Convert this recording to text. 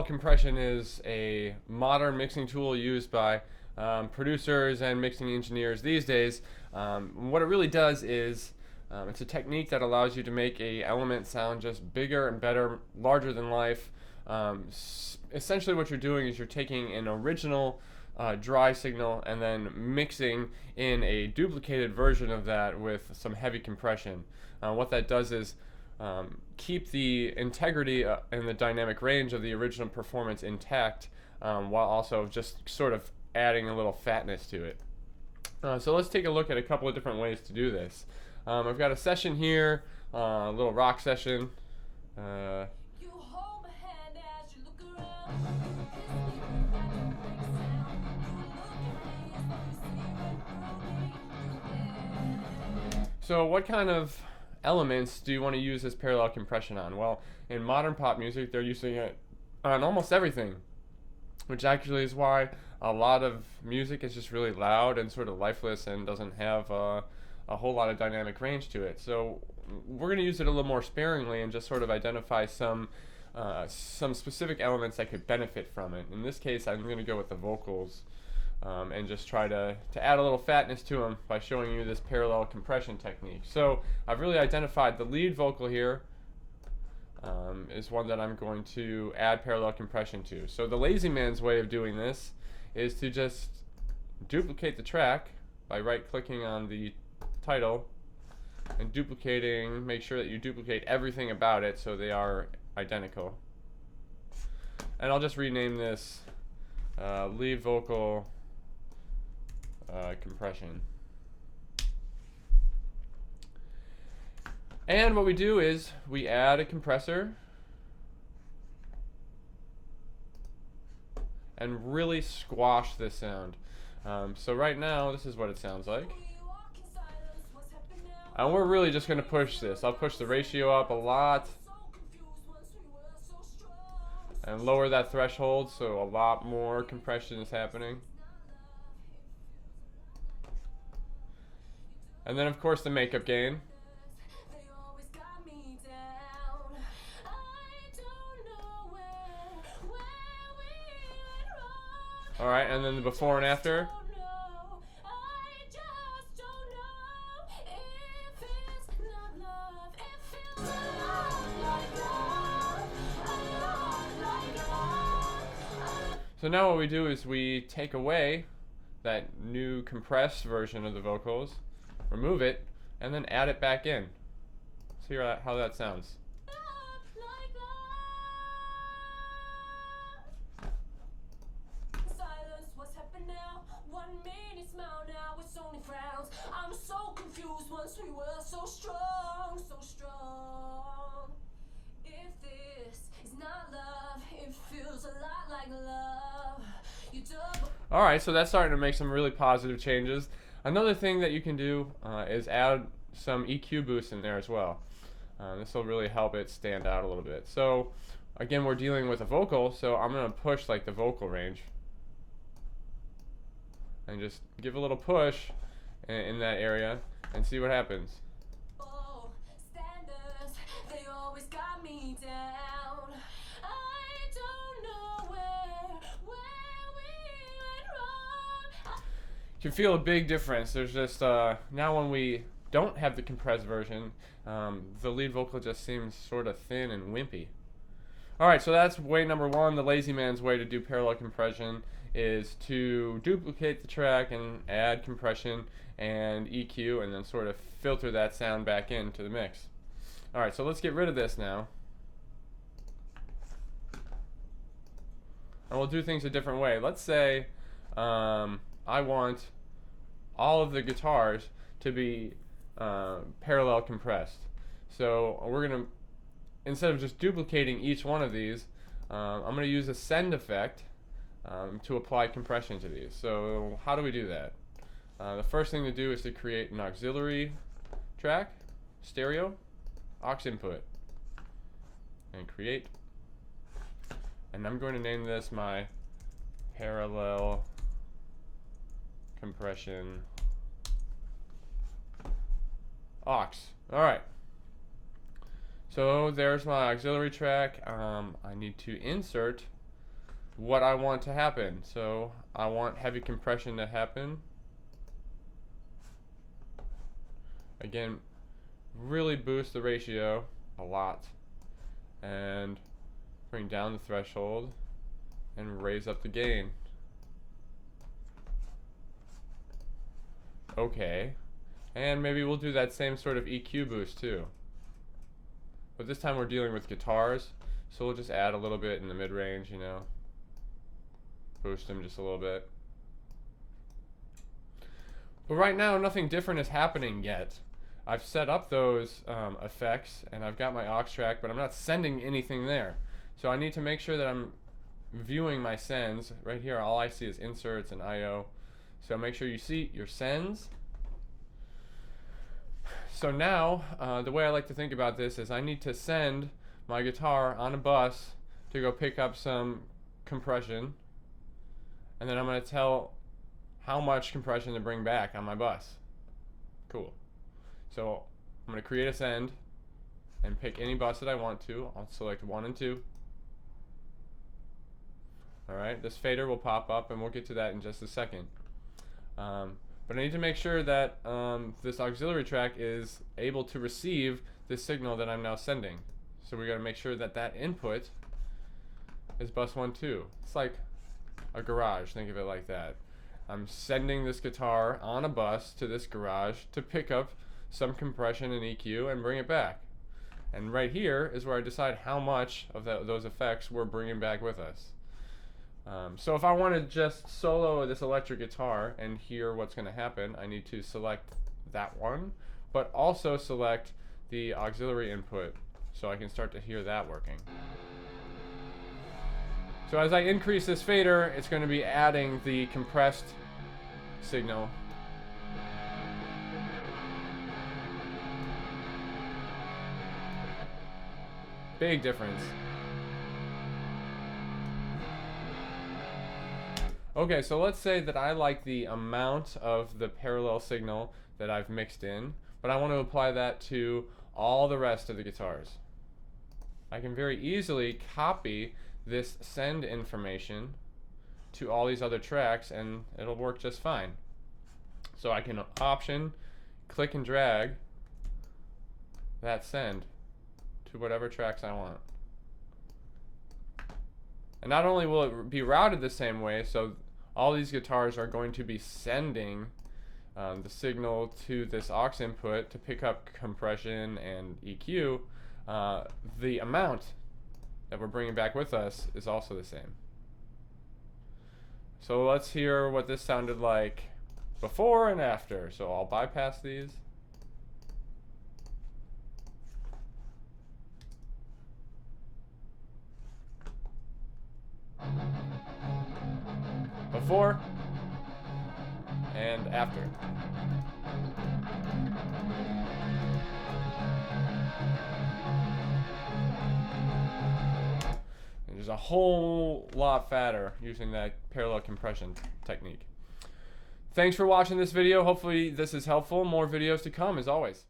compression is a modern mixing tool used by producers and mixing engineers these days. What it really does is it's a technique that allows you to make a element sound just bigger and better, larger than life. Essentially what you're doing is you're taking an original dry signal and then mixing in a duplicated version of that with some heavy compression. What that does is keep the integrity and the dynamic range of the original performance intact, while also just sort of adding a little fatness to it. So let's take a look at a couple of different ways to do this. I've got a session here, a little rock session. So what kind of elements do you want to use this parallel compression on? Well, in modern pop music, they're using it on almost everything, which actually is why a lot of music is just really loud and sort of lifeless and doesn't have a whole lot of dynamic range to it. So we're going to use it a little more sparingly and just sort of identify some specific elements that could benefit from it. In this case, I'm going to go with the vocals. And just try to add a little fatness to them by showing you this parallel compression technique. So I've really identified the lead vocal here is one that I'm going to add parallel compression to. So the lazy man's way of doing this is to just duplicate the track by right-clicking on the title and duplicating, make sure that you duplicate everything about it so they are identical. And I'll just rename this lead vocal compression. And what we do is we add a compressor and really squash this sound. So right now this is what it sounds like. And we're really just going to push this. I'll push the ratio up a lot and lower that threshold so a lot more compression is happening. And then of course the makeup gain. Alright, and then the before and after. So now what we do is we take away that new compressed version of the vocals, remove it, and then add it back in. See how that sounds. I'm so confused once we were so strong, so strong. If this is not love, it feels a lot like love. Alright, so that's starting to make some really positive changes. Another thing that you can do is add some EQ boost in there as well. This will really help it stand out a little bit. So again, we're dealing with a vocal, so I'm going to push like the vocal range and just give a little push in that area and see what happens. Oh, standards, they always got me down. I don't know where we went wrong. You can feel a big difference. There's just now when we don't have the compressed version, the lead vocal just seems sort of thin and wimpy. Alright, so that's way number one. The lazy man's way to do parallel compression is to duplicate the track and add compression and EQ and then sort of filter that sound back into the mix. Alright, so let's get rid of this now. And we'll do things a different way. Let's say I want all of the guitars to be parallel compressed. So we're going to, instead of just duplicating each one of these, I'm going to use a send effect to apply compression to these. So how do we do that? The first thing to do is to create an auxiliary track, stereo, aux input, and create. And I'm going to name this my parallel compression aux. Alright. So there's my auxiliary track. I need to insert what I want to happen. So I want heavy compression to happen. Again, really boost the ratio a lot and bring down the threshold and raise up the gain. Okay, and maybe we'll do that same sort of EQ boost too, but this time we're dealing with guitars, so we'll just add a little bit in the mid-range, you know, boost them just a little bit. But right now nothing different is happening yet. I've set up those effects and I've got my aux track, but I'm not sending anything there. So I need to make sure that I'm viewing my sends. Right here all I see is inserts and IO. So make sure you see your sends. So now the way I like to think about this is I need to send my guitar on a bus to go pick up some compression, and then I'm going to tell how much compression to bring back on my bus. Cool. So I'm going to create a send and pick any bus that I want to. I'll select 1 and 2. Alright, this fader will pop up and we'll get to that in just a second. But I need to make sure that this auxiliary track is able to receive this signal that I'm now sending. So we got to make sure that that input is bus 1, 2. It's like a garage, think of it like that. I'm sending this guitar on a bus to this garage to pick up some compression and EQ and bring it back. And right here is where I decide how much of those effects we're bringing back with us. So if I want to just solo this electric guitar and hear what's going to happen, I need to select that one, but also select the auxiliary input so I can start to hear that working. So as I increase this fader, it's going to be adding the compressed signal. Big difference. Okay, so let's say that I like the amount of the parallel signal that I've mixed in, but I want to apply that to all the rest of the guitars. I can very easily copy this send information to all these other tracks and it'll work just fine. So I can option, click and drag that send to whatever tracks I want. And not only will it be routed the same way, so all these guitars are going to be sending the signal to this aux input to pick up compression and EQ, the amount that we're bringing back with us is also the same. So let's hear what this sounded like before and after. So I'll bypass these. Before and after. And there's a whole lot fatter using that parallel compression technique. Thanks for watching this video. Hopefully this is helpful. More videos to come as always.